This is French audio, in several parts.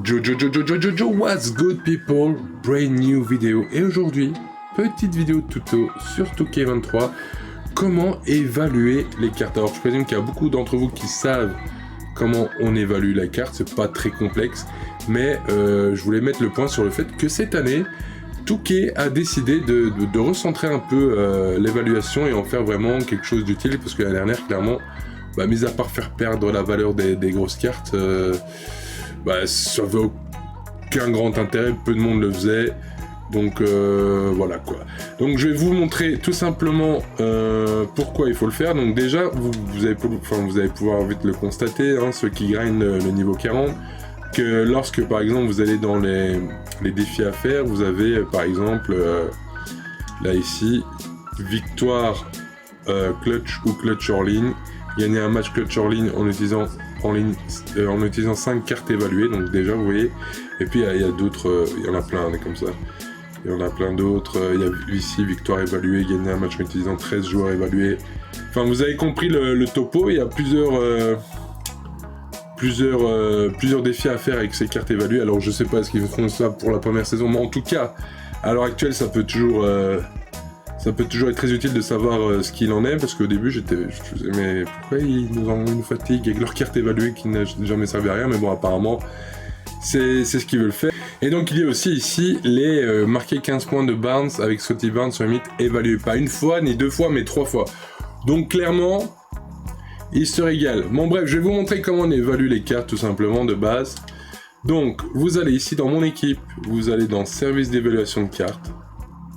Jojo, what's good people? Brand new vidéo. Et aujourd'hui, petite vidéo de tuto sur 2K23. Comment évaluer les cartes? Alors je présume qu'il y a beaucoup d'entre vous qui savent comment on évalue la carte, c'est pas très complexe. Mais je voulais mettre le point sur le fait que cette année, 2K a décidé de recentrer un peu l'évaluation et en faire vraiment quelque chose d'utile. Parce que l'année dernière, clairement, mis à part faire perdre la valeur des grosses cartes, ça avait aucun grand intérêt, peu de monde le faisait, donc voilà quoi. Donc je vais vous montrer tout simplement pourquoi il faut le faire. Donc déjà, vous allez pouvoir vite le constater, hein, ceux qui grind le niveau 40, que lorsque par exemple vous allez dans les défis à faire, vous avez par exemple, là ici, victoire clutch ou clutch hors ligne, gagner un match clutch hors ligne en utilisant 5 cartes évaluées, donc déjà vous voyez, et puis il y a d'autres, il y en a plein comme ça, il y en a plein d'autres, il y a ici victoire évaluée, gagner un match en utilisant 13 joueurs évalués, enfin vous avez compris le topo. Il y a plusieurs défis à faire avec ces cartes évaluées. Alors je sais pas ce qu'ils feront ça pour la première saison, mais en tout cas, à l'heure actuelle ça peut toujours être très utile de savoir ce qu'il en est, parce qu'au début je faisais mais pourquoi ils nous fatiguent avec leur carte évaluée qui n'a jamais servi à rien, mais bon apparemment c'est ce qu'ils veulent faire. Et donc il y a aussi ici les marqués 15 points de Barnes avec Scottie Barnes sur limite évalué, pas une fois ni deux fois mais 3 fois. Donc clairement il se régale. Bon bref, je vais vous montrer comment on évalue les cartes tout simplement de base. Donc vous allez ici dans mon équipe, vous allez dans service d'évaluation de cartes,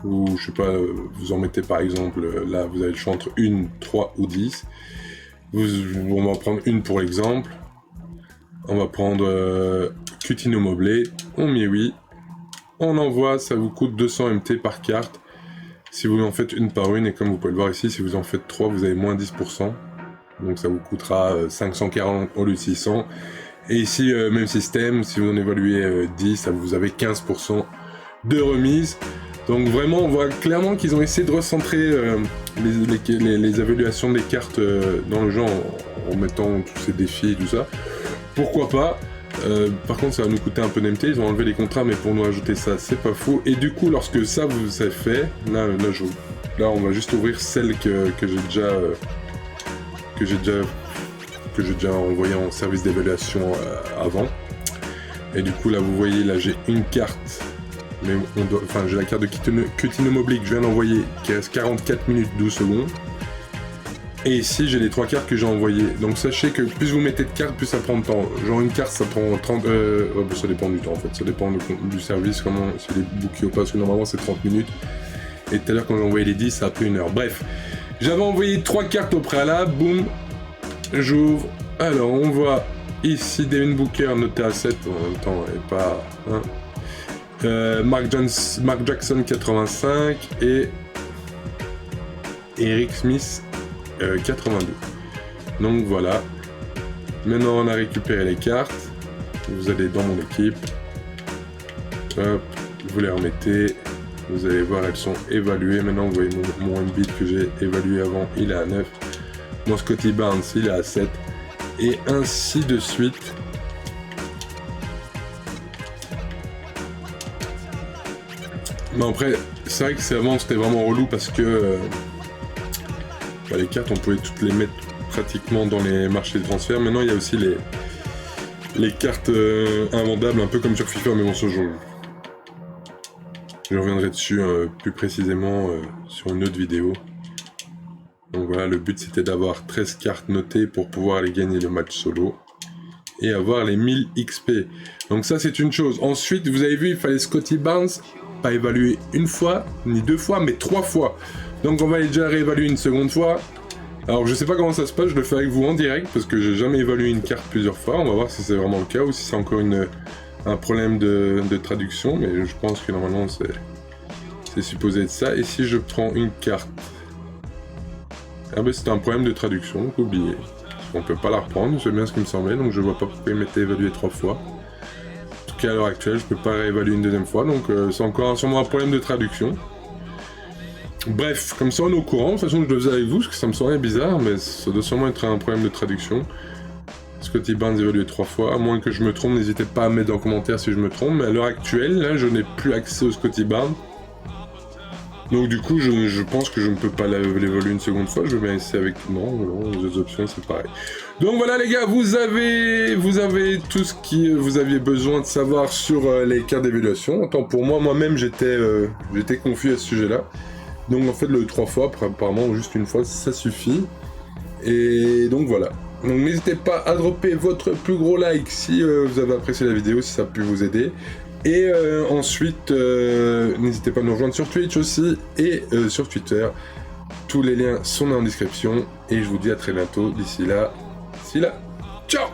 ou je sais pas, vous en mettez par exemple, là vous avez le choix entre 1, 3 ou 10. On va prendre une pour l'exemple. On va prendre Coutinho Mobley, on met oui. On envoie, ça vous coûte 200 MT par carte. Si vous en faites une par une, et comme vous pouvez le voir ici, si vous en faites 3, vous avez moins 10%. Donc ça vous coûtera 540 au lieu de 600. Et ici, même système, si vous en évaluez 10, ça vous avez 15% de remise. Donc vraiment, on voit clairement qu'ils ont essayé de recentrer les évaluations des cartes dans le jeu en mettant tous ces défis et tout ça. Pourquoi pas. Par contre, ça va nous coûter un peu d'MT. Ils ont enlevé les contrats, mais pour nous ajouter ça, c'est pas faux. Et du coup, lorsque ça vous a fait, là, on va juste ouvrir celle que j'ai déjà envoyé en service d'évaluation avant. Et du coup, là, vous voyez, là, j'ai une carte. Mais j'ai la carte de Coutinho Mobley que je viens d'envoyer qui reste 44 minutes 12 secondes. Et ici j'ai les 3 cartes que j'ai envoyées. Donc sachez que plus vous mettez de cartes, plus ça prend de temps. Genre une carte ça prend 30... ça dépend du temps en fait, ça dépend du service, comment c'est les bookies ou pas, parce que normalement c'est 30 minutes. Et tout à l'heure quand j'ai envoyé les 10, ça a pris 1 heure. Bref, j'avais envoyé 3 cartes au préalable, boum, j'ouvre. Alors on voit ici Devin Booker noté à 7, en même temps et pas... Hein. Mark Jackson 85 et Eric Smith 82. Donc voilà. Maintenant on a récupéré les cartes. Vous allez dans mon équipe. Hop, vous les remettez. Vous allez voir, elles sont évaluées. Maintenant vous voyez mon Embiid que j'ai évalué avant, il est à 9. Mon Scottie Barnes, il est à 7. Et ainsi de suite. Mais après, c'est vrai que c'était vraiment relou parce que les cartes, on pouvait toutes les mettre pratiquement dans les marchés de transfert. Maintenant, il y a aussi les cartes invendables, un peu comme sur FIFA, mais bon, ce jeu. Je reviendrai dessus plus précisément sur une autre vidéo. Donc voilà, le but c'était d'avoir 13 cartes notées pour pouvoir aller gagner le match solo et avoir les 1000 XP. Donc ça, c'est une chose. Ensuite, vous avez vu, il fallait Scottie Barnes. Pas évalué une fois, ni 2 fois, mais 3 fois. Donc on va déjà réévaluer une seconde fois. Alors je sais pas comment ça se passe, je le fais avec vous en direct, parce que j'ai jamais évalué une carte plusieurs fois. On va voir si c'est vraiment le cas, ou si c'est encore un problème de traduction, mais je pense que normalement c'est supposé être ça. Et si je prends une carte... Ah ben c'est un problème de traduction, donc oubliez. On peut pas la reprendre, c'est bien ce qui me semblait, donc je vois pas pourquoi il m'était évalué 3 fois. À l'heure actuelle, je peux pas réévaluer une deuxième fois, donc c'est encore sûrement un problème de traduction. Bref, comme ça on est au courant. De toute façon, je le faisais avec vous, parce que ça me semblait bizarre, mais ça doit sûrement être un problème de traduction. Scotty Barnes évalué 3 fois, à moins que je me trompe, n'hésitez pas à mettre en commentaire si je me trompe, mais à l'heure actuelle, là, je n'ai plus accès au Scotty Barnes. Donc du coup, je pense que je ne peux pas l'évoluer une seconde fois, je vais bien essayer avec... Non, les autres options, c'est pareil. Donc voilà les gars, vous avez tout ce que vous aviez besoin de savoir sur les cartes d'évaluation. Autant pour moi-même, j'étais confus à ce sujet-là. Donc en fait, le 3 fois, apparemment, juste une fois, ça suffit. Et donc voilà. Donc n'hésitez pas à dropper votre plus gros like si vous avez apprécié la vidéo, si ça a pu vous aider. Et ensuite, n'hésitez pas à nous rejoindre sur Twitch aussi et sur Twitter. Tous les liens sont dans la description. Et je vous dis à très bientôt. D'ici là, ciao!